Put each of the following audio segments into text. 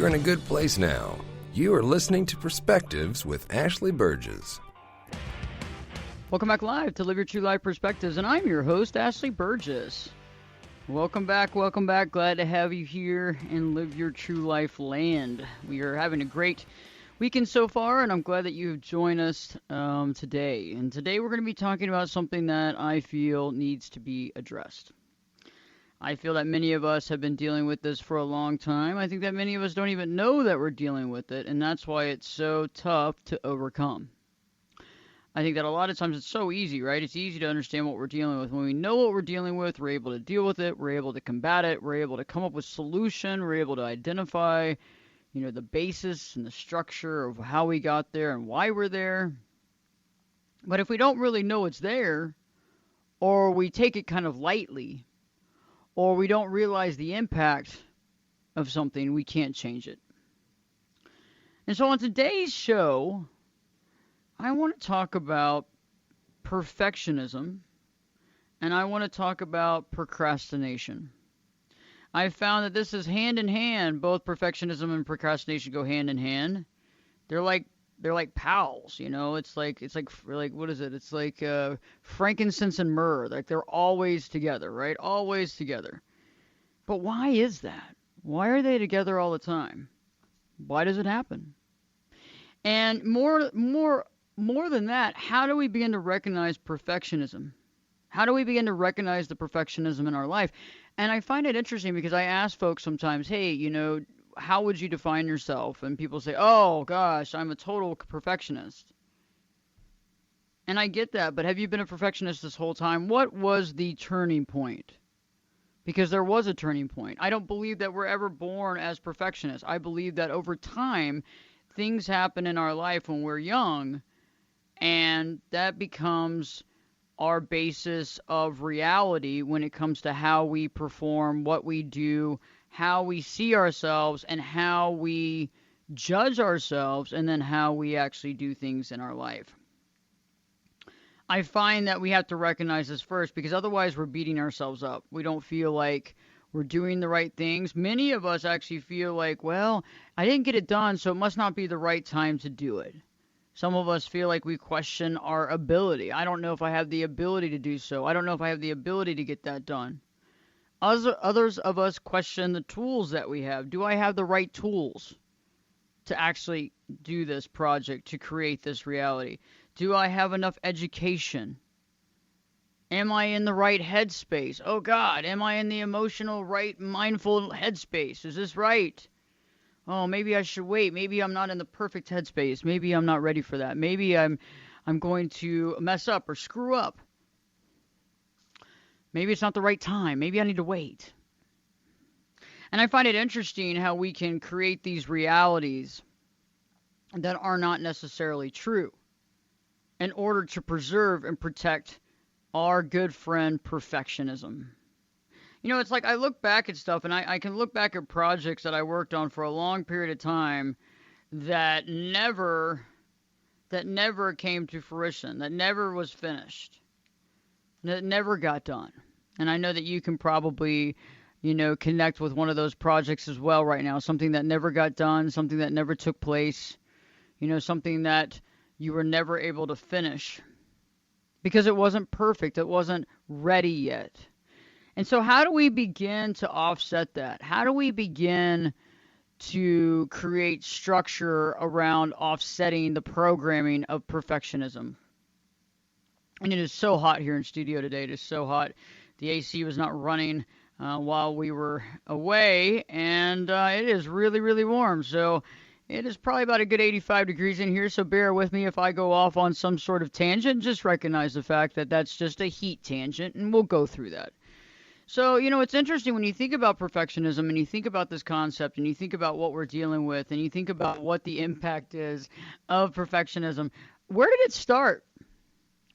You're in a good place now. You are listening to Perspectives with Ashley Burgess. Welcome back live to Live Your True Life Perspectives, and I'm your host, Ashley Burgess. Welcome back. Glad to have you here in Live Your True Life land. We are having a great weekend so far, and I'm glad that you've joined us today. And today we're going to be talking about something that I feel needs to be addressed. I feel that many of us have been dealing with this for a long time. I think that many of us don't even know that we're dealing with it, and that's why it's so tough to overcome. I think that a lot of times it's so easy, right? It's easy to understand what we're dealing with. When we know what we're dealing with, we're able to deal with it, we're able to combat it, we're able to come up with solution, we're able to identify, the basis and the structure of how we got there and why we're there. But if we don't really know it's there, or we take it kind of lightly, or we don't realize the impact of something, we can't change it. And so on today's show, I want to talk about perfectionism, and I want to talk about procrastination. I found that this is hand in hand. Both perfectionism and procrastination go hand in hand. They're like pals, It's like what is it? It's like frankincense and myrrh. Like they're always together, right? Always together. But why is that? Why are they together all the time? Why does it happen? And more than that, how do we begin to recognize perfectionism? How do we begin to recognize the perfectionism in our life? And I find it interesting because I ask folks sometimes, hey, how would you define yourself? And people say, oh, gosh, I'm a total perfectionist. And I get that, but have you been a perfectionist this whole time? What was the turning point? Because there was a turning point. I don't believe that we're ever born as perfectionists. I believe that over time, things happen in our life when we're young, and that becomes our basis of reality when it comes to how we perform, what we do, how we see ourselves, and how we judge ourselves, and then how we actually do things in our life. I find that we have to recognize this first, because otherwise we're beating ourselves up. We don't feel like we're doing the right things. Many of us actually feel like, well, I didn't get it done, so it must not be the right time to do it. Some of us feel like we question our ability. I don't know if I have the ability to do so. I don't know if I have the ability to get that done. Others of us question the tools that we have. Do I have the right tools to actually do this project, to create this reality? Do I have enough education? Am I in the right headspace? Oh God, am I in the emotional, right, mindful headspace? Is this right? Oh, maybe I should wait. Maybe I'm not in the perfect headspace. Maybe I'm not ready for that. Maybe I'm going to mess up or screw up. Maybe it's not the right time. Maybe I need to wait. And I find it interesting how we can create these realities that are not necessarily true in order to preserve and protect our good friend perfectionism. It's like I look back at stuff, and I can look back at projects that I worked on for a long period of time that never came to fruition, that never was finished, that never got done. And I know that you can probably, connect with one of those projects as well right now, something that never got done, something that never took place, something that you were never able to finish because it wasn't perfect, it wasn't ready yet. And so how do we begin to offset that? How do we begin to create structure around offsetting the programming of perfectionism? And it is so hot here in studio today. It is so hot. The AC was not running while we were away, and it is really, really warm. So it is probably about a good 85 degrees in here, so bear with me if I go off on some sort of tangent. Just recognize the fact that that's just a heat tangent, and we'll go through that. So, it's interesting when you think about perfectionism and you think about this concept and you think about what we're dealing with and you think about what the impact is of perfectionism. Where did it start?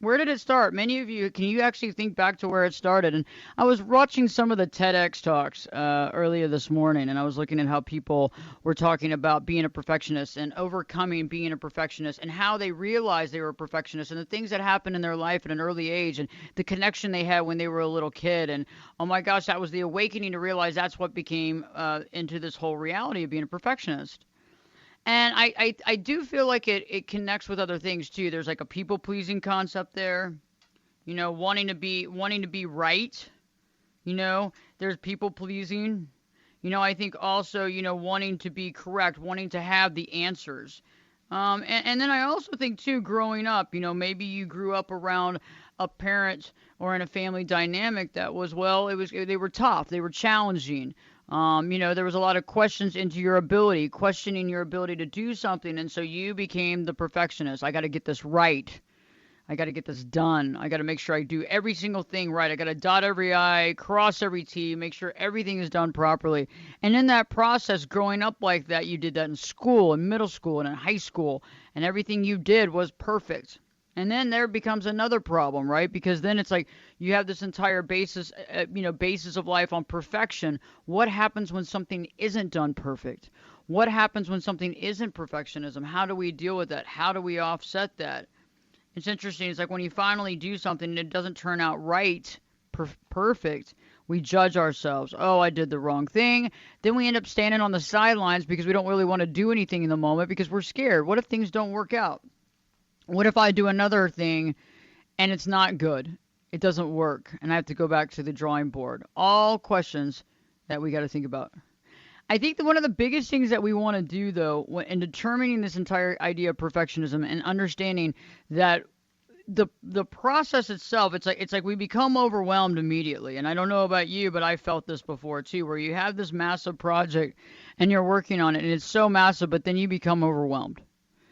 Where did it start? Many of you, can you actually think back to where it started? And I was watching some of the TEDx talks earlier this morning, and I was looking at how people were talking about being a perfectionist and overcoming being a perfectionist and how they realized they were a perfectionist and the things that happened in their life at an early age and the connection they had when they were a little kid. And oh my gosh, that was the awakening to realize that's what became into this whole reality of being a perfectionist. And I do feel like it connects with other things too. There's like a people pleasing concept there, wanting to be right. There's people pleasing. I think also, wanting to be correct, wanting to have the answers. And then I also think too, growing up, maybe you grew up around a parent or in a family dynamic that was, they were tough, they were challenging. There was a lot of questions into your ability, questioning your ability to do something. And so you became the perfectionist. I got to get this right. I got to get this done. I got to make sure I do every single thing right. I got to dot every I, cross every T, make sure everything is done properly. And in that process, growing up like that, you did that in school, in middle school, and in high school, and everything you did was perfect. And then there becomes another problem, right? Because then it's like you have this entire basis of life on perfection. What happens when something isn't done perfect? What happens when something isn't perfectionism? How do we deal with that? How do we offset that? It's interesting. It's like when you finally do something and it doesn't turn out right, perfect, we judge ourselves. Oh, I did the wrong thing. Then we end up standing on the sidelines because we don't really want to do anything in the moment because we're scared. What if things don't work out? What if I do another thing and it's not good? It doesn't work and I have to go back to the drawing board. All questions that we got to think about. I think that one of the biggest things that we want to do, though, in determining this entire idea of perfectionism and understanding that the process itself, it's like we become overwhelmed immediately. And I don't know about you, but I felt this before too, where you have this massive project and you're working on it and it's so massive, but then you become overwhelmed.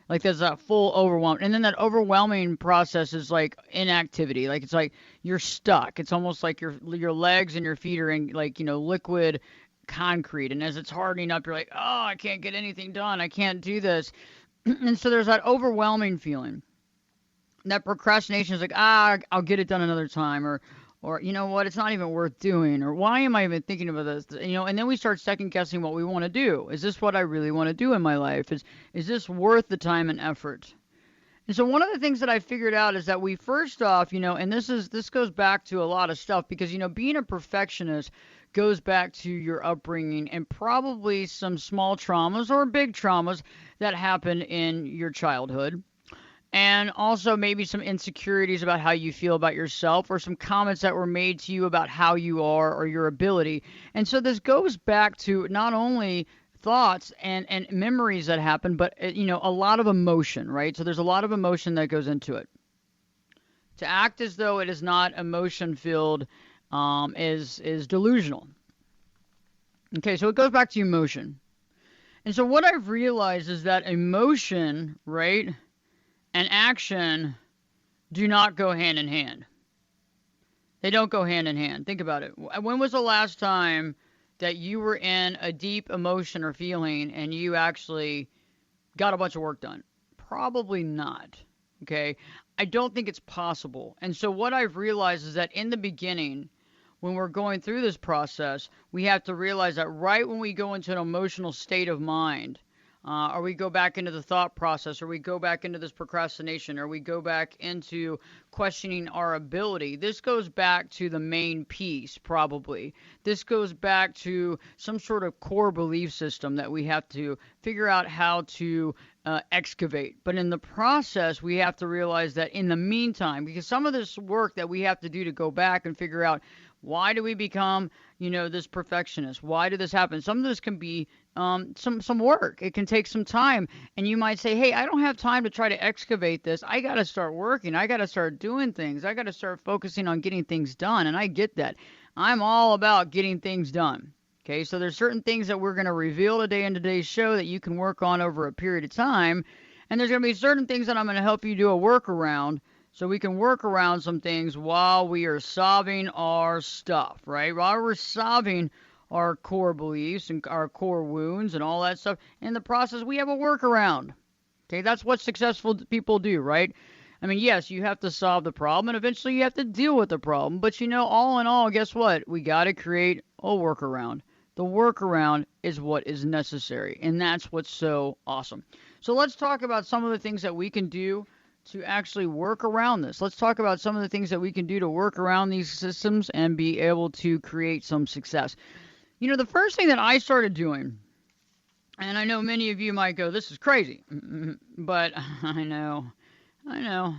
Like there's that full overwhelm. And then that overwhelming process is like inactivity. Like it's like you're stuck. It's almost like your legs and your feet are in like, liquid concrete. And as it's hardening up, you're like, oh, I can't get anything done. I can't do this. And so there's that overwhelming feeling. That procrastination is like, I'll get it done another time. Or you know what, it's not even worth doing, or why am I even thinking about this? And then we start second guessing what we want to do. Is this what I really want to do in my life? Is this worth the time and effort? And so one of the things that I figured out is that we first off, and this goes back to a lot of stuff because, being a perfectionist goes back to your upbringing and probably some small traumas or big traumas that happened in your childhood. And also maybe some insecurities about how you feel about yourself or some comments that were made to you about how you are or your ability. And so this goes back to not only thoughts and memories that happen, but, a lot of emotion, right? So there's a lot of emotion that goes into it. To act as though it is not emotion-filled is delusional. Okay, so it goes back to emotion. And so what I've realized is that emotion, right, and action do not go hand in hand. They don't go hand in hand. Think about it. When was the last time that you were in a deep emotion or feeling and you actually got a bunch of work done? Probably not. Okay? I don't think it's possible. And so what I've realized is that in the beginning, when we're going through this process, we have to realize that right when we go into an emotional state of mind, or we go back into the thought process, or we go back into this procrastination, or we go back into questioning our ability. This goes back to the main piece, probably. This goes back to some sort of core belief system that we have to figure out how to excavate. But in the process, we have to realize that in the meantime, because some of this work that we have to do to go back and figure out why do we become, this perfectionist? Why did this happen? Some of this can be some work. It can take some time. And you might say, hey, I don't have time to try to excavate this. I got to start working. I got to start doing things. I got to start focusing on getting things done. And I get that. I'm all about getting things done. Okay, so there's certain things that we're going to reveal today in today's show that you can work on over a period of time. And there's going to be certain things that I'm going to help you do a workaround so we can work around some things while we are solving our stuff, right? While we're solving our core beliefs and our core wounds and all that stuff. In the process, we have a workaround. Okay, that's what successful people do, right? I mean, yes, you have to solve the problem, and eventually you have to deal with the problem. But all in all, guess what? We got to create a workaround. The workaround is what is necessary, and that's what's so awesome. So let's talk about some of the things that we can do to actually work around this. Let's talk about some of the things that we can do to work around these systems and be able to create some success. The first thing that I started doing, and I know many of you might go, "This is crazy," but I know,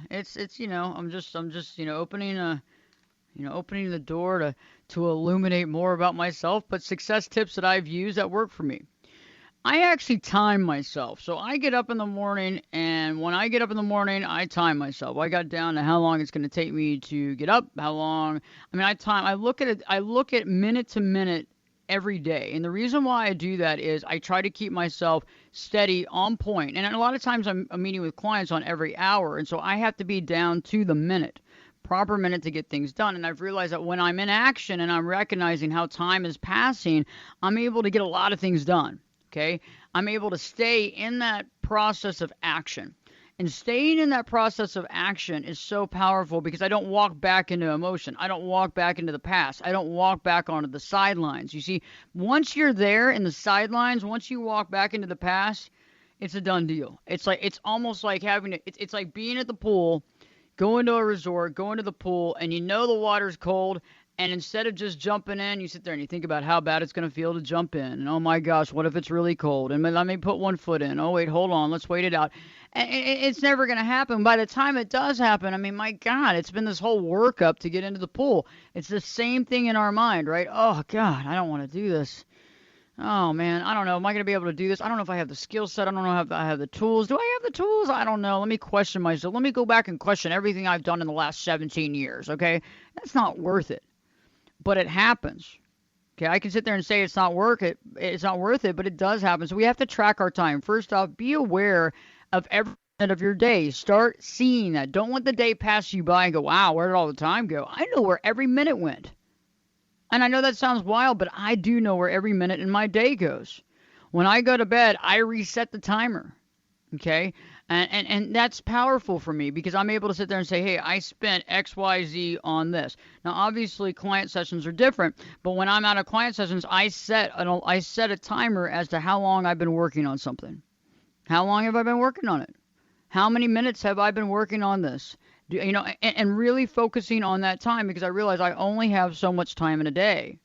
it's I'm just opening the door to illuminate more about myself, but success tips that I've used that work for me. I actually time myself. So I get up in the morning, and when I get up in the morning, I time myself. I got down to how long it's going to take me to get up, how long. I mean, I look at it. I look at minute to minute every day. And the reason why I do that is I try to keep myself steady, on point. And a lot of times I'm meeting with clients on every hour, and so I have to be down to the minute. Proper minute to get things done. And I've realized that when I'm in action and I'm recognizing how time is passing, I'm able to get a lot of things done. Okay? I'm able to stay in that process of action. And staying in that process of action is so powerful because I don't walk back into emotion. I don't walk back into the past. I don't walk back onto the sidelines. You see, once you're there in the sidelines, once you walk back into the past, it's a done deal. It's almost like it's like being at the pool, going to a resort, going to the pool, and the water's cold. And instead of just jumping in, you sit there and you think about how bad it's going to feel to jump in. And oh my gosh, what if it's really cold? And let me put one foot in. Oh wait, hold on, let's wait it out. And it's never going to happen. By the time it does happen, I mean, my God, it's been this whole workup to get into the pool. It's the same thing in our mind, right? Oh God, I don't want to do this. Oh man, I don't know. Am I going to be able to do this? I don't know if I have the skill set. I don't know if I have the tools. Do I have the tools? I don't know. Let me question myself. Let me go back and question everything I've done in the last 17 years, okay? That's not worth it. But it happens. Okay, I can sit there and say it's not worth it, but it does happen. So we have to track our time. First off, be aware of every minute of your day. Start seeing that. Don't let the day pass you by and go, wow, where did all the time go? I know where every minute went. And I know that sounds wild, but I do know where every minute in my day goes. When I go to bed, I reset the timer. Okay? And that's powerful for me because I'm able to sit there and say, hey, I spent XYZ on this. Now, obviously, client sessions are different, but when I'm out of client sessions, I set a timer as to how long I've been working on something. How long have I been working on it? How many minutes have I been working on this? And really focusing on that time because I realize I only have so much time in a day.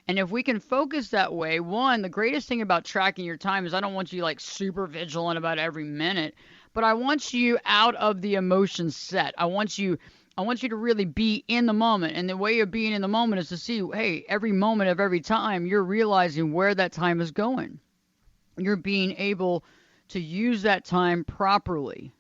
And if we can focus that way, the greatest thing about tracking your time is I don't want you like super vigilant about every minute, but I want you out of the emotion set. I want you to really be in the moment. And the way of being in the moment is to see, hey, every moment of every time, you're realizing where that time is going. You're being able to use that time properly.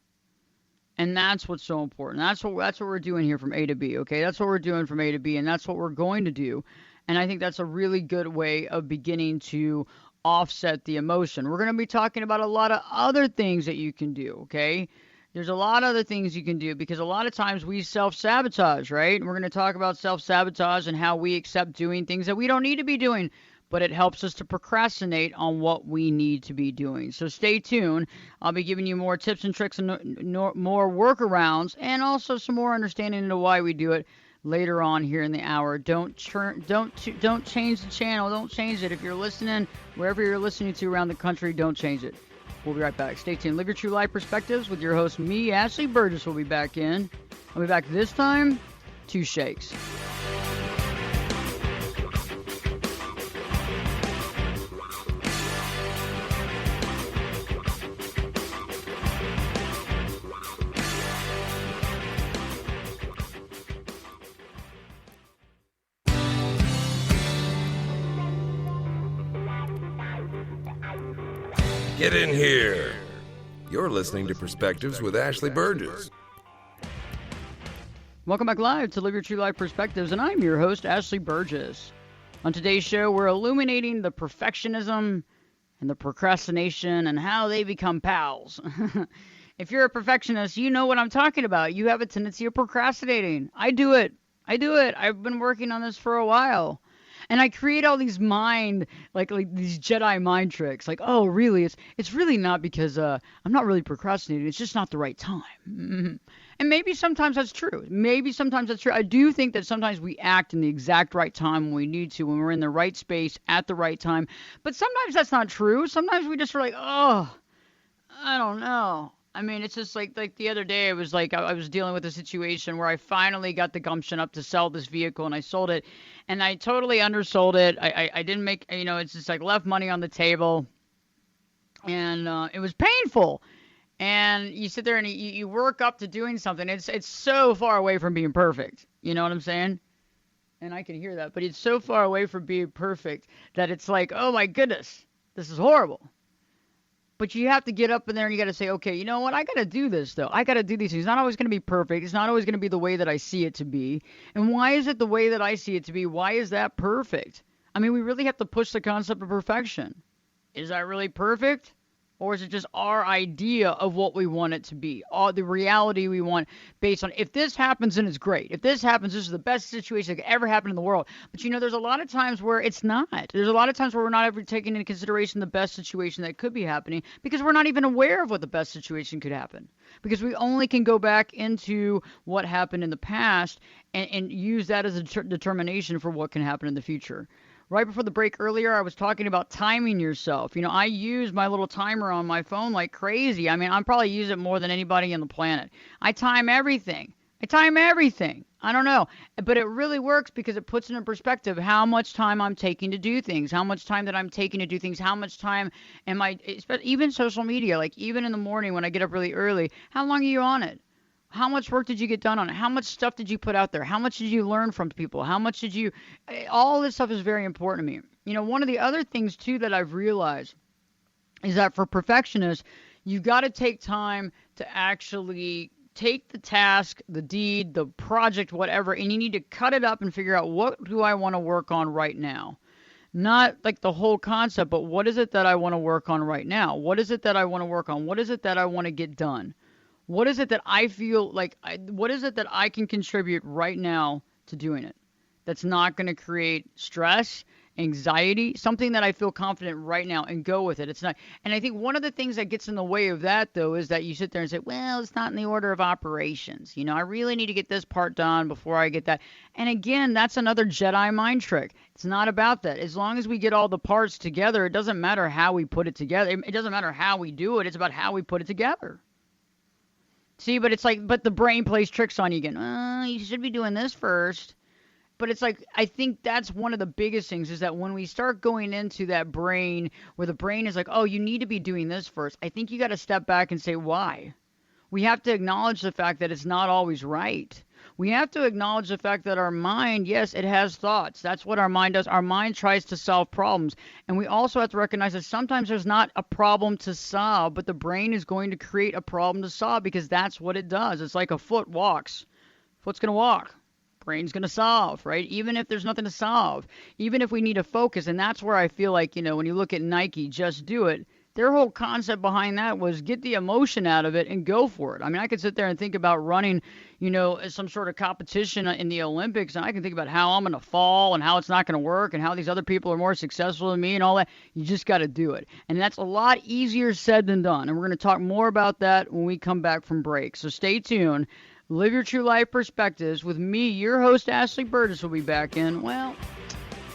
And that's what's so important. That's what we're doing here from A to B, okay? That's what we're doing from A to B, and that's what we're going to do. And I think that's a really good way of beginning to offset the emotion. We're going to be talking about a lot of other things that you can do, okay? There's a lot of other things you can do because a lot of times we self-sabotage, right? And we're going to talk about self-sabotage and how we accept doing things that we don't need to be doing, but it helps us to procrastinate on what we need to be doing. So stay tuned. I'll be giving you more tips and tricks and more workarounds and also some more understanding into why we do it later on here in the hour. Don't change the channel. Don't change it. If you're listening, wherever you're listening to around the country, don't change it. We'll be right back. Stay tuned. Live your true life perspectives with your host, me, Ashley Burgess, will be back in. I'll be back this time. 2 shakes. Get in here. You're listening to Perspectives with Ashley Burgess. Welcome back live to Live Your True Life Perspectives, and I'm your host, Ashley Burgess. On today's show, we're illuminating the perfectionism and the procrastination and how they become pals. If you're a perfectionist, you know what I'm talking about. You have a tendency of procrastinating. I do it. I've been working on this for a while. And I create all these like these Jedi mind tricks. Like, oh, really? It's really not because I'm not really procrastinating. It's just not the right time. And maybe sometimes that's true. Maybe sometimes that's true. I do think that sometimes we act in the exact right time when we need to, when we're in the right space at the right time. But sometimes that's not true. Sometimes we just are like, oh, I don't know. I mean, it's just like the other day, it was like I was dealing with a situation where I finally got the gumption up to sell this vehicle, and I sold it, and I totally undersold it. I didn't make, it's just like left money on the table, and it was painful. And you sit there and you work up to doing something. It's so far away from being perfect. You know what I'm saying? And I can hear that, but it's so far away from being perfect that it's like, oh my goodness, this is horrible. But you have to get up in there and you got to say, okay, you know what? I got to do this, though. I got to do these things. It's not always going to be perfect. It's not always going to be the way that I see it to be. And why is it the way that I see it to be? Why is that perfect? I mean, we really have to push the concept of perfection. Is that really perfect? Or is it just our idea of what we want it to be? All the reality we want based on, if this happens, then it's great. If this happens, this is the best situation that could ever happen in the world. But there's a lot of times where it's not. There's a lot of times where we're not ever taking into consideration the best situation that could be happening because we're not even aware of what the best situation could happen. Because we only can go back into what happened in the past and use that as a determination for what can happen in the future. Right before the break earlier, I was talking about timing yourself. I use my little timer on my phone like crazy. I mean, I probably use it more than anybody on the planet. I time everything. I don't know. But it really works because it puts into perspective how much time I'm taking to do things, how much time that I'm taking to do things, how much time am I, even social media, like even in the morning when I get up really early, how long are you on it? How much work did you get done on it? How much stuff did you put out there? How much did you learn from people? How much did you... All this stuff is very important to me. One of the other things, too, that I've realized is that for perfectionists, you've got to take time to actually take the task, the deed, the project, whatever, and you need to cut it up and figure out, what do I want to work on right now? Not like the whole concept, but what is it that I want to work on right now? What is it that I want to work on? What is it that I want to get done? What is it that I feel like, what is it that I can contribute right now to doing it that's not going to create stress, anxiety, something that I feel confident right now and go with it? It's not. And I think one of the things that gets in the way of that, though, is that you sit there and say, well, it's not in the order of operations. I really need to get this part done before I get that. And again, that's another Jedi mind trick. It's not about that. As long as we get all the parts together, it doesn't matter how we put it together. It doesn't matter how we do it. It's about how we put it together. See, but it's like, but the brain plays tricks on you again. You should be doing this first. But it's like, I think that's one of the biggest things is that when we start going into that brain where the brain is like, oh, you need to be doing this first, I think you got to step back and say, why? We have to acknowledge the fact that it's not always right. We have to acknowledge the fact that our mind, yes, it has thoughts. That's what our mind does. Our mind tries to solve problems. And we also have to recognize that sometimes there's not a problem to solve, but the brain is going to create a problem to solve because that's what it does. It's like a foot walks. Foot's going to walk. Brain's going to solve, right? Even if there's nothing to solve. Even if we need to focus. And that's where I feel like, when you look at Nike, Just Do It, their whole concept behind that was get the emotion out of it and go for it. I mean, I could sit there and think about running, some sort of competition in the Olympics, and I can think about how I'm going to fall and how it's not going to work and how these other people are more successful than me and all that. You just got to do it. And that's a lot easier said than done. And we're going to talk more about that when we come back from break. So stay tuned. Live Your True Life Perspectives with me, your host, Ashley Burgess, will be back in. Well,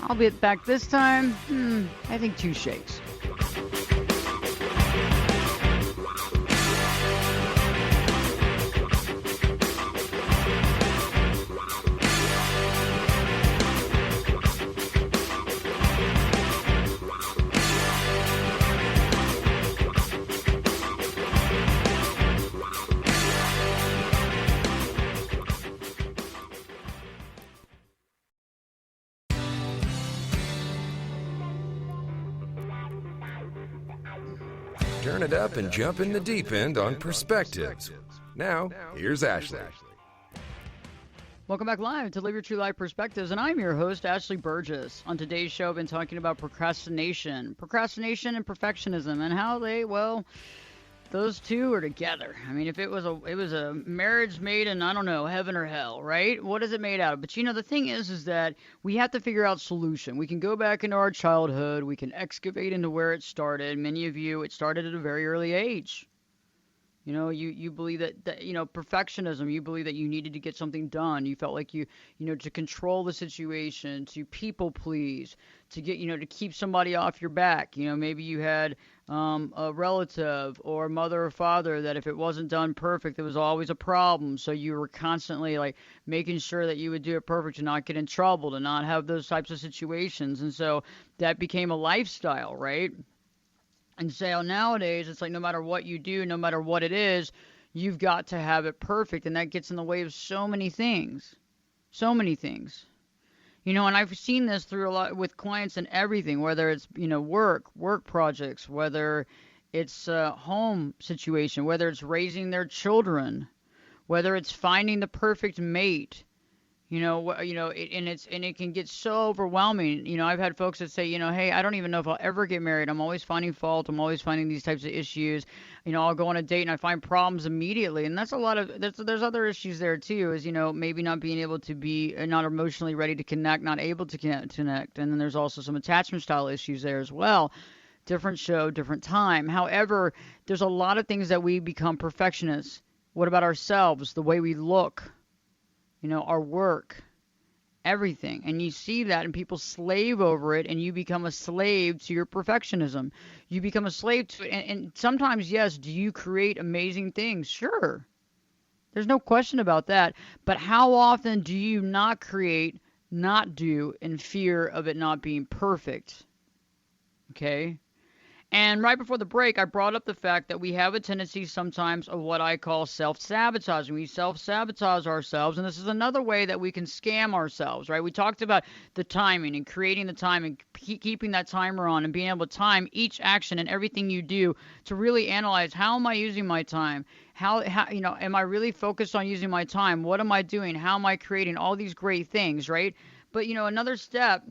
I'll be back this time. I think 2 shakes. Turn it up and jump in the deep end on Perspectives. Now, here's Ashley. Welcome back live to Live Your True Life Perspectives, and I'm your host, Ashley Burgess. On today's show, I've been talking about procrastination and perfectionism, and how those two are together. I mean, if it was a marriage made in, I don't know, heaven or hell, right? What is it made out of? But the thing is that we have to figure out solution. We can go back into our childhood. We can excavate into where it started. Many of you, it started at a very early age. You believe that perfectionism, you believe that you needed to get something done. You felt like to control the situation, to people please, to get, to keep somebody off your back. Maybe you had a relative or mother or father that if it wasn't done perfect, there was always a problem. So you were constantly like making sure that you would do it perfect to not get in trouble, to not have those types of situations. And so that became a lifestyle, right? And so nowadays, it's like no matter what you do, no matter what it is, you've got to have it perfect. And that gets in the way of so many things. So many things. And I've seen this through a lot with clients and everything, whether it's, work projects, whether it's a home situation, whether it's raising their children, whether it's finding the perfect mate. And it can get so overwhelming. I've had folks that say, hey, I don't even know if I'll ever get married. I'm always finding fault. I'm always finding these types of issues. I'll go on a date and I find problems immediately. And that's a lot of, there's other issues there too, is, maybe not being able to be, not emotionally ready to connect, not able to connect. And then there's also some attachment style issues there as well. Different show, different time. However, there's a lot of things that we become perfectionists. What about ourselves? The way we look? Our work, everything. And you see that and people slave over it, and you become a slave to your perfectionism. You become a slave to it. And sometimes, yes, do you create amazing things? Sure. There's no question about that. But how often do you not create, not do, in fear of it not being perfect? Okay? And right before the break, I brought up the fact that we have a tendency sometimes of what I call self-sabotaging. We self-sabotage ourselves, and this is another way that we can scam ourselves, right? We talked about the timing and creating the time and keeping that timer on and being able to time each action and everything you do to really analyze, how am I using my time? How am I really focused on using my time? What am I doing? How am I creating all these great things, right? But, another step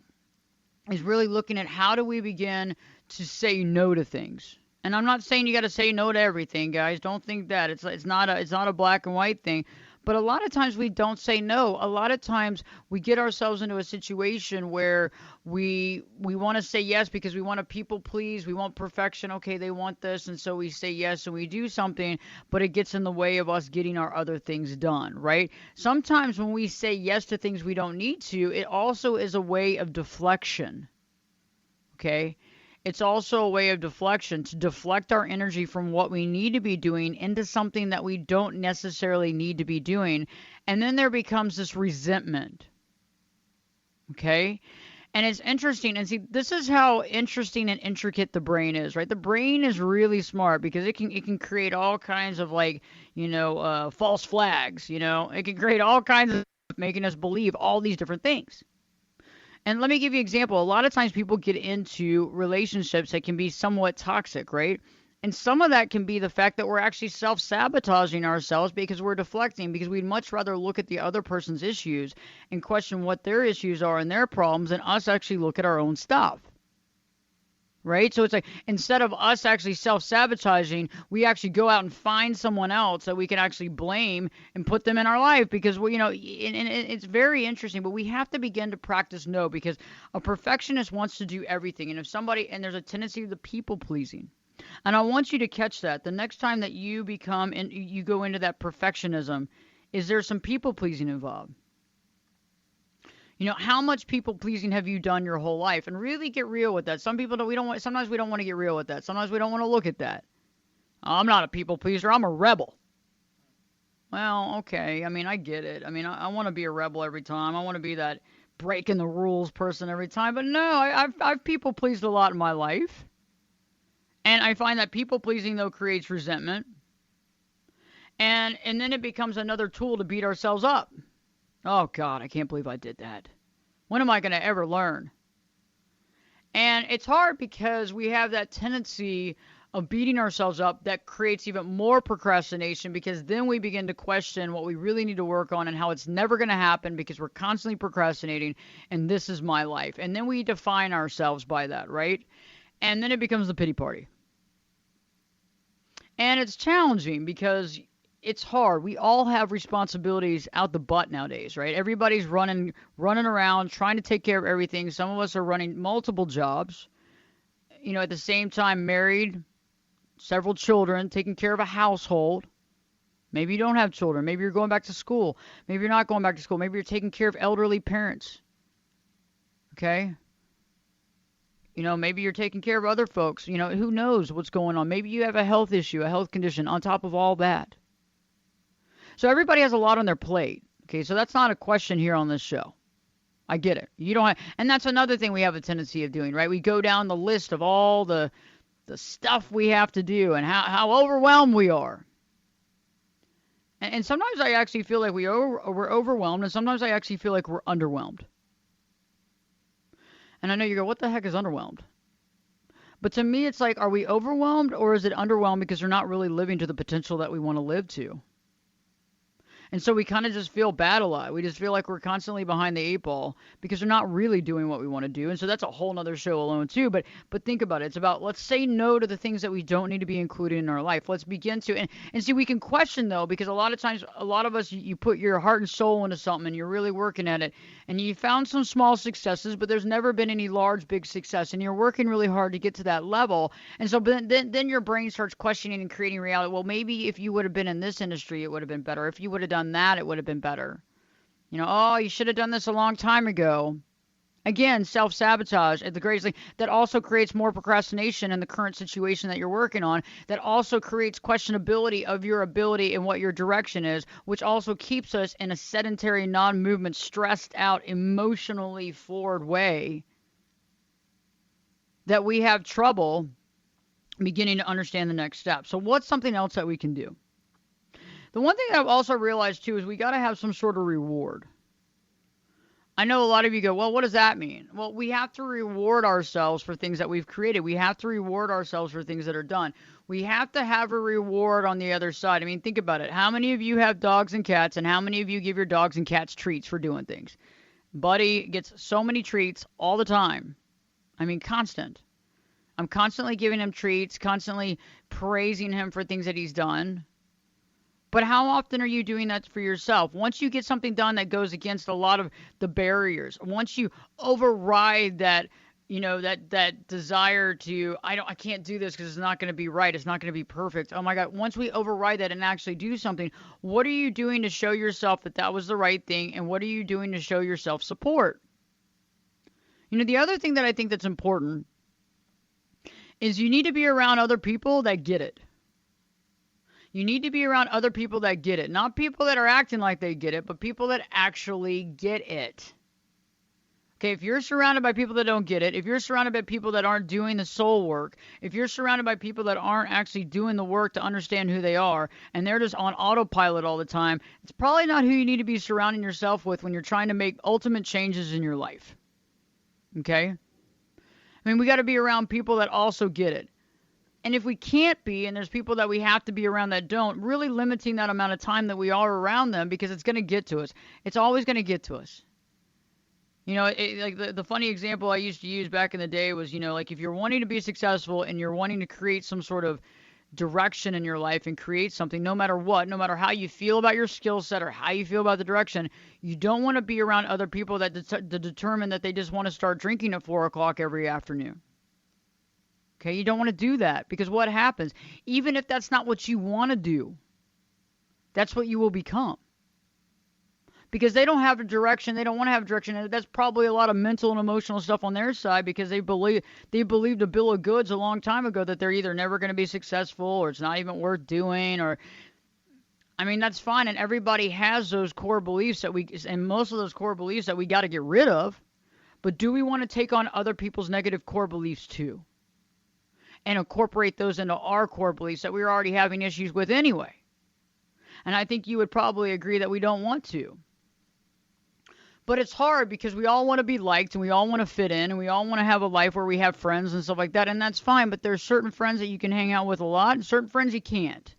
is really looking at how do we begin to say no to things. And I'm not saying you got to say no to everything, guys. Don't think that. It's not a black and white thing. But a lot of times we don't say no. A lot of times we get ourselves into a situation where we want to say yes because we want to people please. We want perfection. Okay, they want this. And so we say yes and we do something, but it gets in the way of us getting our other things done, right? Sometimes when we say yes to things we don't need to, it also is a way of deflection. Okay? It's also a way of deflection, to deflect our energy from what we need to be doing into something that we don't necessarily need to be doing. And then there becomes this resentment. Okay? And it's interesting. And see, this is how interesting and intricate the brain is, right? The brain is really smart because it can create all kinds of false flags, It can create all kinds of making us believe all these different things. And let me give you an example. A lot of times people get into relationships that can be somewhat toxic, right? And some of that can be the fact that we're actually self-sabotaging ourselves because we're deflecting, because we'd much rather look at the other person's issues and question what their issues are and their problems than us actually look at our own stuff. Right? So it's like instead of us actually self-sabotaging, we actually go out and find someone else that we can actually blame and put them in our life because, and it's very interesting, but we have to begin to practice no, because a perfectionist wants to do everything. And and there's a tendency to people pleasing. And I want you to catch that the next time that you you go into that perfectionism, is there some people pleasing involved? How much people pleasing have you done your whole life? And really get real with that. Sometimes we don't want to get real with that. Sometimes we don't want to look at that. I'm not a people pleaser. I'm a rebel. Well, okay. I mean, I get it. I mean, I want to be a rebel every time. I want to be that breaking the rules person every time. But no, I've people pleased a lot in my life. And I find that people pleasing, though, creates resentment. And then it becomes another tool to beat ourselves up. Oh, God, I can't believe I did that. When am I going to ever learn? And it's hard because we have that tendency of beating ourselves up that creates even more procrastination, because then we begin to question what we really need to work on and how it's never going to happen because we're constantly procrastinating, and this is my life. And then we define ourselves by that, right? And then it becomes the pity party. And it's challenging because it's hard. We all have responsibilities out the butt nowadays, right? Everybody's running around trying to take care of everything. Some of us are running multiple jobs, at the same time married several children, taking care of a household. Maybe you don't have children. Maybe you're going back to school. Maybe you're not going back to school. Maybe you're taking care of elderly parents. Okay? Maybe you're taking care of other folks. Who knows what's going on? Maybe you have a health issue, a health condition on top of all that. So everybody has a lot on their plate. Okay, so that's not a question here on this show. I get it. You don't have, and that's another thing we have a tendency of doing, right? We go down the list of all the stuff we have to do and how overwhelmed we are. And sometimes I actually feel like we're overwhelmed, and sometimes I actually feel like we're underwhelmed. And I know you go, what the heck is underwhelmed? But to me, it's like, are we overwhelmed, or is it underwhelmed because we're not really living to the potential that we want to live to? And so we kind of just feel bad a lot. We just feel like we're constantly behind the 8 ball because we're not really doing what we want to do. And so that's a whole nother show alone too. But think about it. It's about, let's say no to the things that we don't need to be included in our life. Let's begin to, and see, we can question though, because a lot of times, a lot of us, you put your heart and soul into something and you're really working at it and you found some small successes, but there's never been any large, big success. And you're working really hard to get to that level. And so then your brain starts questioning and creating reality. Well, maybe if you would have been in this industry, it would have been better. If you would have done that, it would have been better. Oh, you should have done this a long time ago. Again, self-sabotage at the greatest thing. That also creates more procrastination in the current situation that you're working on. That also creates questionability of your ability and what your direction is, which also keeps us in a sedentary, non-movement, stressed out, emotionally floored way that we have trouble beginning to understand the next step. So what's something else that we can do? The one thing I've also realized, too, is we got to have some sort of reward. I know a lot of you go, well, what does that mean? Well, we have to reward ourselves for things that we've created. We have to reward ourselves for things that are done. We have to have a reward on the other side. I mean, think about it. How many of you have dogs and cats, and how many of you give your dogs and cats treats for doing things? Buddy gets so many treats all the time. I mean, constant. I'm constantly giving him treats, constantly praising him for things that he's done. But how often are you doing that for yourself? Once you get something done that goes against a lot of the barriers, once you override that, that desire to, I can't do this because it's not going to be right. It's not going to be perfect. Oh my God. Once we override that and actually do something, what are you doing to show yourself that that was the right thing? And what are you doing to show yourself support? The other thing that I think that's important is you need to be around other people that get it. You need to be around other people that get it. Not people that are acting like they get it, but people that actually get it. Okay, if you're surrounded by people that don't get it, if you're surrounded by people that aren't doing the soul work, if you're surrounded by people that aren't actually doing the work to understand who they are, and they're just on autopilot all the time, it's probably not who you need to be surrounding yourself with when you're trying to make ultimate changes in your life. Okay? I mean, we got to be around people that also get it. And if we can't be, and there's people that we have to be around that don't, really limiting that amount of time that we are around them, because it's going to get to us. It's always going to get to us. Like the funny example I used to use back in the day was, like if you're wanting to be successful and you're wanting to create some sort of direction in your life and create something, no matter what, no matter how you feel about your skill set or how you feel about the direction, you don't want to be around other people that determine that they just want to start drinking at 4 o'clock every afternoon. Okay, you don't want to do that, because what happens? Even if that's not what you want to do, that's what you will become. Because they don't have a direction, they don't want to have a direction, and that's probably a lot of mental and emotional stuff on their side, because they believed a bill of goods a long time ago that they're either never going to be successful, or it's not even worth doing, or I mean, that's fine, and everybody has those core beliefs and most of those core beliefs that we got to get rid of. But do we want to take on other people's negative core beliefs too? And incorporate those into our core beliefs that we're already having issues with anyway? And I think you would probably agree that we don't want to. But it's hard, because we all want to be liked, and we all want to fit in, and we all want to have a life where we have friends and stuff like that, and that's fine. But there's certain friends that you can hang out with a lot, and certain friends you can't.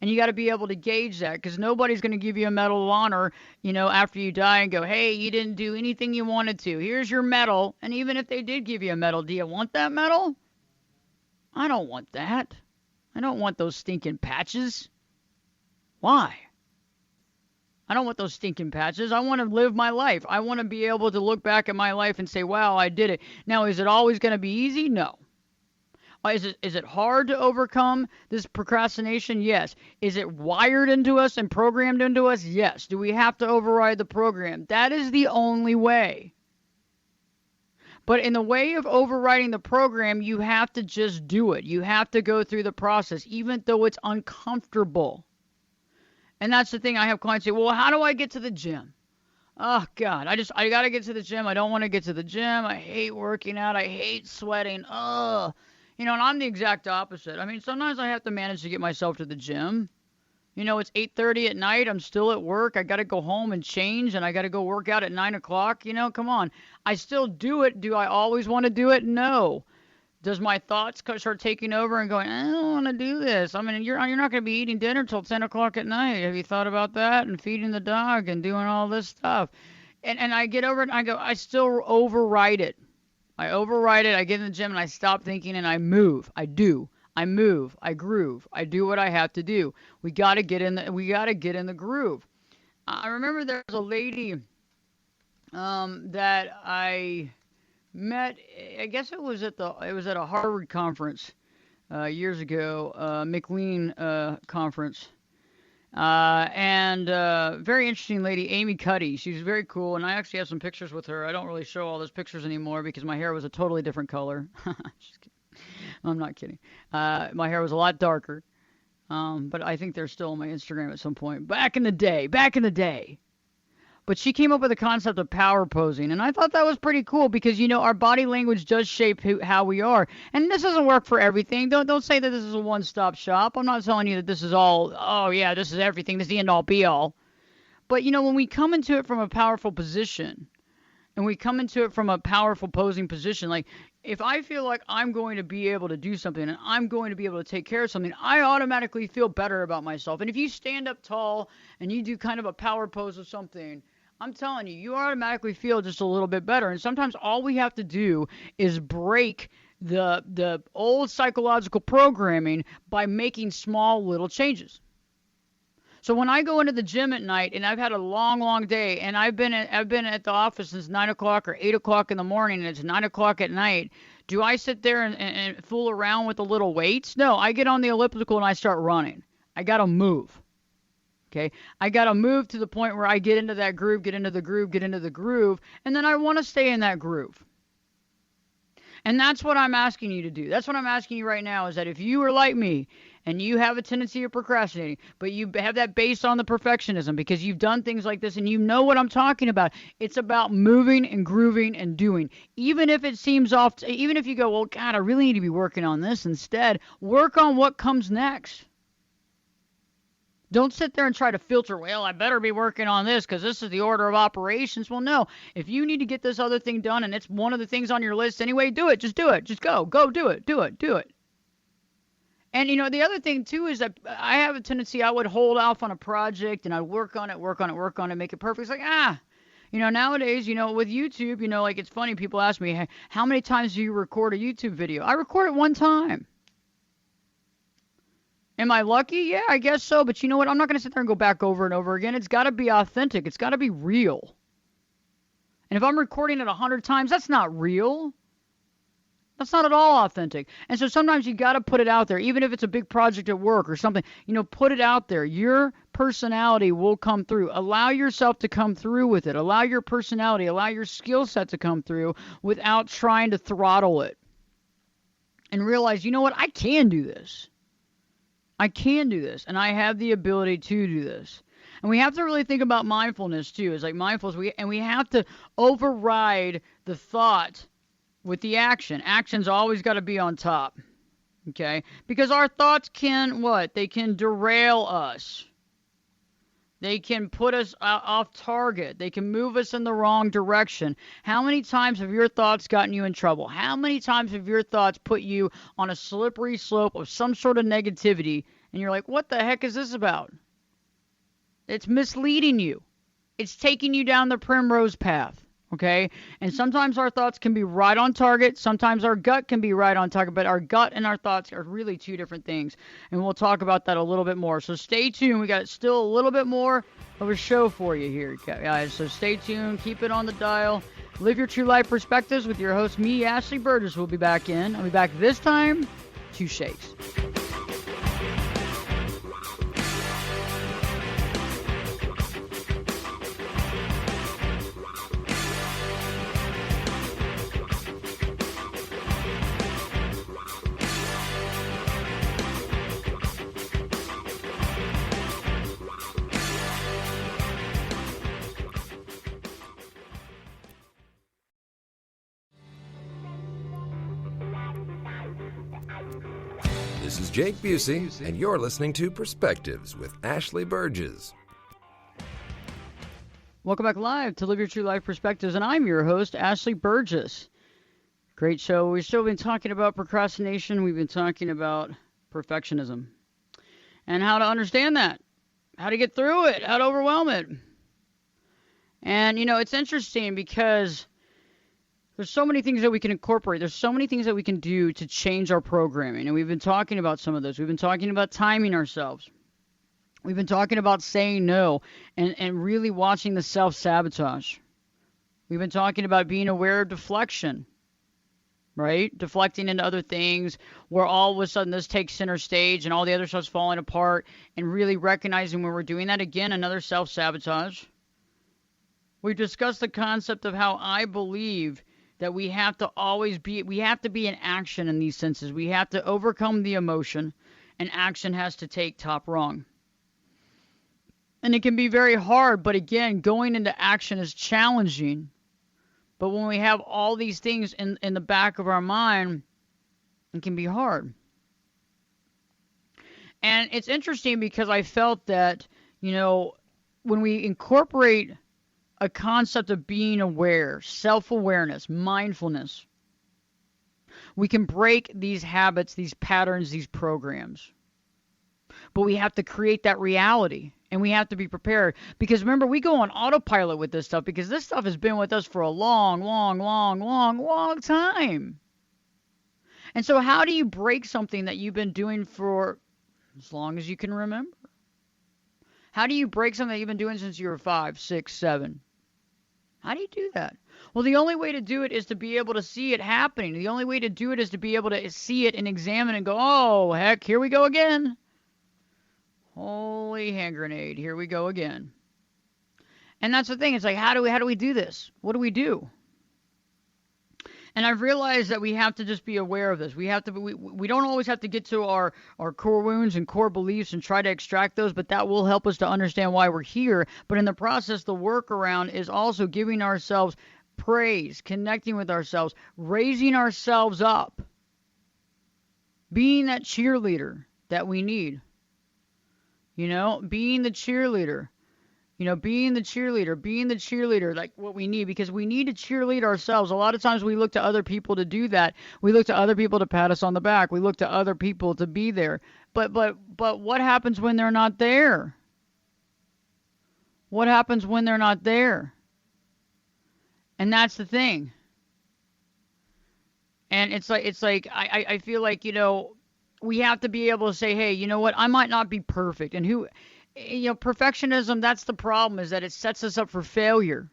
And you got to be able to gauge that, because nobody's going to give you a medal of honor, after you die and go, hey, you didn't do anything you wanted to. Here's your medal. And even if they did give you a medal, do you want that medal? I don't want that. I don't want those stinking patches. Why? I don't want those stinking patches. I want to live my life. I want to be able to look back at my life and say, wow, I did it. Now, is it always going to be easy? No. Is it hard to overcome this procrastination? Yes. Is it wired into us and programmed into us? Yes. Do we have to override the program? That is the only way. But in the way of overriding the program, you have to just do it. You have to go through the process, even though it's uncomfortable. And that's the thing. I have clients say, well, how do I get to the gym? Oh, God, I got to get to the gym. I don't want to get to the gym. I hate working out. I hate sweating. Ugh. And I'm the exact opposite. I mean, sometimes I have to manage to get myself to the gym. It's 8:30 at night. I'm still at work. I got to go home and change, and I got to go work out at 9 o'clock. Come on. I still do it. Do I always want to do it? No. Does my thoughts start taking over and going, I don't want to do this? I mean, you're not going to be eating dinner till 10 o'clock at night. Have you thought about that? And feeding the dog and doing all this stuff. And I get over it and I go, I still override it. I override it. I get in the gym and I stop thinking and I move. I do. I move. I groove. I do what I have to do. We got to get in the groove. I remember there was a lady that I met, I guess it was at a Harvard conference years ago, McLean conference, and very interesting lady, Amy Cuddy. She's very cool, and I actually have some pictures with her. I don't really show all those pictures anymore because my hair was a totally different color. Just kidding. I'm not kidding. My hair was a lot darker, but I think they're still on my Instagram at some point. Back in the day. But she came up with the concept of power posing, and I thought that was pretty cool because, our body language does shape how we are. And this doesn't work for everything. Don't say that this is a one-stop shop. I'm not telling you that this is all, oh, yeah, this is everything. This is the end-all, be-all. But, when we come into it from a powerful position, and we come into it from a powerful posing position, like, if I feel like I'm going to be able to do something and I'm going to be able to take care of something, I automatically feel better about myself. And if you stand up tall and you do kind of a power pose of something, I'm telling you, you automatically feel just a little bit better. And sometimes all we have to do is break the old psychological programming by making small little changes. So when I go into the gym at night and I've had a long day and I've been at the office since 9 o'clock or 8 o'clock in the morning and it's 9 o'clock at night, do I sit there and fool around with the little weights? No, I get on the elliptical and I start running. I got to move. Okay, I got to move to the point where I get into that groove, get into the groove, and then I want to stay in that groove. And that's what I'm asking you to do. That's what I'm asking you right now is that if you are like me and you have a tendency of procrastinating, but you have that based on the perfectionism because you've done things like this and you know what I'm talking about. It's about moving and grooving and doing. Even if it seems off, even if you go, well, God, I really need to be working on this instead, work on what comes next. Don't sit there and try to filter, well, I better be working on this because this is the order of operations. Well, no. If you need to get this other thing done and it's one of the things on your list anyway, do it. Just do it. Just go. Go do it. Do it. And, the other thing, too, is that I have a tendency I would hold off on a project and I'd work on it, make it perfect. It's like, nowadays, with YouTube, like it's funny. People ask me, hey, how many times do you record a YouTube video? I record it one time. Am I lucky? Yeah, I guess so. But you know what? I'm not going to sit there and go back over and over again. It's got to be authentic. It's got to be real. And if I'm recording it 100 times, that's not real. That's not at all authentic. And so sometimes you got to put it out there, even if it's a big project at work or something. Put it out there. Your personality will come through. Allow yourself to come through with it. Allow your personality, allow your skill set to come through without trying to throttle it. And realize, you know what? I can do this. I can do this, and I have the ability to do this. And we have to really think about mindfulness, too. It's like mindfulness, we have to override the thought with the action. Action's always got to be on top, okay? Because our thoughts can, They can derail us. They can put us off target. They can move us in the wrong direction. How many times have your thoughts gotten you in trouble? How many times have your thoughts put you on a slippery slope of some sort of negativity, and you're like, what the heck is this about? It's misleading you. It's taking you down the primrose path, okay? And sometimes our thoughts can be right on target. Sometimes our gut can be right on target, but our gut and our thoughts are really two different things. And we'll talk about that a little bit more. So stay tuned. We got still a little bit more of a show for you here, guys. So stay tuned. Keep it on the dial. Live your true life perspectives with your host, me, Ashley Burgess, will be back in. I'll be back this time 2 shakes. This is Jake Busey, and you're listening to Perspectives with Ashley Burgess. Welcome back live to Live Your True Life Perspectives, and I'm your host, Ashley Burgess. Great show. We've still been talking about procrastination. We've been talking about perfectionism and how to understand that, how to get through it, how to overwhelm it. And, it's interesting because there's so many things that we can incorporate. There's so many things that we can do to change our programming. And we've been talking about some of those. We've been talking about timing ourselves. We've been talking about saying no and really watching the self-sabotage. We've been talking about being aware of deflection, right? Deflecting into other things where all of a sudden this takes center stage and all the other stuff's falling apart, and really recognizing when we're doing that. Again, another self-sabotage. We've discussed the concept of how I believe that we have to be in action in these senses. We have to overcome the emotion, and action has to take top rung. And it can be very hard, but again, going into action is challenging. But when we have all these things in the back of our mind, it can be hard. And it's interesting because I felt that, when we incorporate a concept of being aware, self-awareness, mindfulness, we can break these habits, these patterns, these programs. But we have to create that reality, and we have to be prepared. Because remember, we go on autopilot with this stuff because this stuff has been with us for a long, long, long, long, long time. And so how do you break something that you've been doing for as long as you can remember? How do you break something that you've been doing since you were 5, 6, 7? How do you do that? Well, the only way to do it is to be able to see it happening. The only way to do it is to be able to see it and examine and go, oh, heck, here we go again. Holy hand grenade, here we go again. And that's the thing. It's like, how do we do this? What do we do? And I've realized that we have to just be aware of this. We don't always have to get to our core wounds and core beliefs and try to extract those, but that will help us to understand why we're here. But in the process, the workaround is also giving ourselves praise, connecting with ourselves, raising ourselves up, being that cheerleader that we need. Being the cheerleader. Being the cheerleader, like what we need, because we need to cheerlead ourselves. A lot of times we look to other people to do that. We look to other people to pat us on the back. We look to other people to be there. But what happens when they're not there? What happens when they're not there? And that's the thing. And it's like I feel like, we have to be able to say, hey, you know what? I might not be perfect. And perfectionism, that's the problem, is that it sets us up for failure.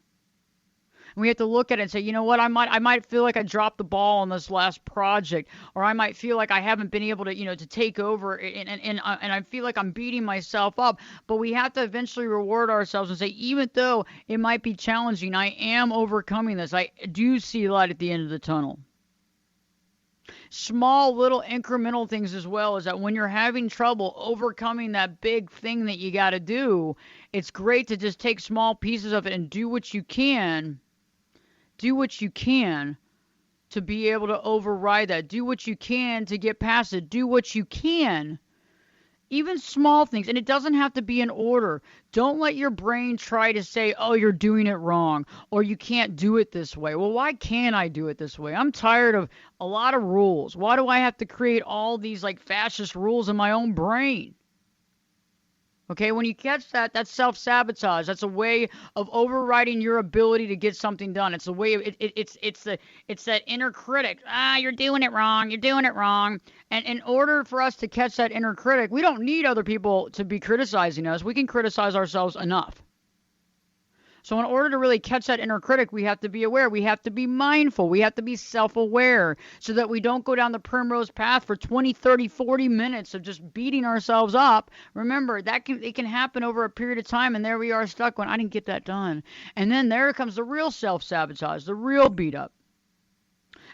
And we have to look at it and say, you know what, I might feel like I dropped the ball on this last project, or I might feel like I haven't been able to, to take over, and I feel like I'm beating myself up. But we have to eventually reward ourselves and say, even though it might be challenging, I am overcoming this. I do see light at the end of the tunnel. Small little incremental things as well, is that when you're having trouble overcoming that big thing that you got to do, it's great to just take small pieces of it and do what you can to be able to override that. Do what you can to get past it. Do what you can. Even small things, and it doesn't have to be in order. Don't let your brain try to say, oh, you're doing it wrong, or you can't do it this way. Well, why can't I do it this way? I'm tired of a lot of rules. Why do I have to create all these fascist rules in my own brain? Okay, when you catch that, that's self-sabotage. That's a way of overriding your ability to get something done. It's a way of it's that inner critic. You're doing it wrong. You're doing it wrong. And in order for us to catch that inner critic, we don't need other people to be criticizing us. We can criticize ourselves enough. So in order to really catch that inner critic, we have to be aware. We have to be mindful. We have to be self-aware so that we don't go down the primrose path for 20, 30, 40 minutes of just beating ourselves up. Remember, it can happen over a period of time, and there we are stuck going, I didn't get that done. And then there comes the real self-sabotage, the real beat up.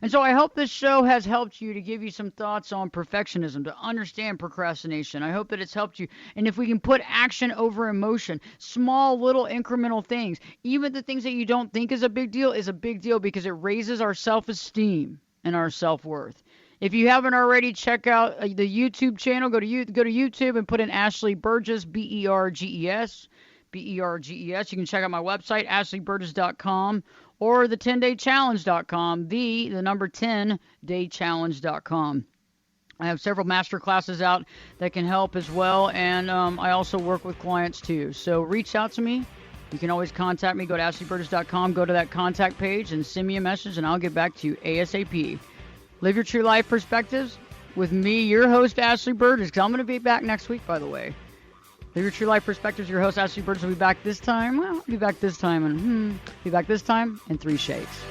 And so I hope this show has helped you to give you some thoughts on perfectionism, to understand procrastination. I hope that it's helped you. And if we can put action over emotion, small little incremental things, even the things that you don't think is a big deal because it raises our self-esteem and our self-worth. If you haven't already, check out the YouTube channel. Go to YouTube and put in Ashley Burgess, Berges. Berges. You can check out my website, ashleyburgess.com, or the 10daychallenge.com, the number 10daychallenge.com. I have several master classes out that can help as well, and I also work with clients too. So reach out to me. You can always contact me. Go to ashleyburgess.com, go to that contact page, and send me a message, and I'll get back to you ASAP. Live your true life perspectives with me, your host, Ashley Burgess, because I'm going to be back next week, by the way. Live your true life perspectives. Your host, Ashley Burgess, will be back this time. Well, I'll be back this time, and be back this time in 3 shades.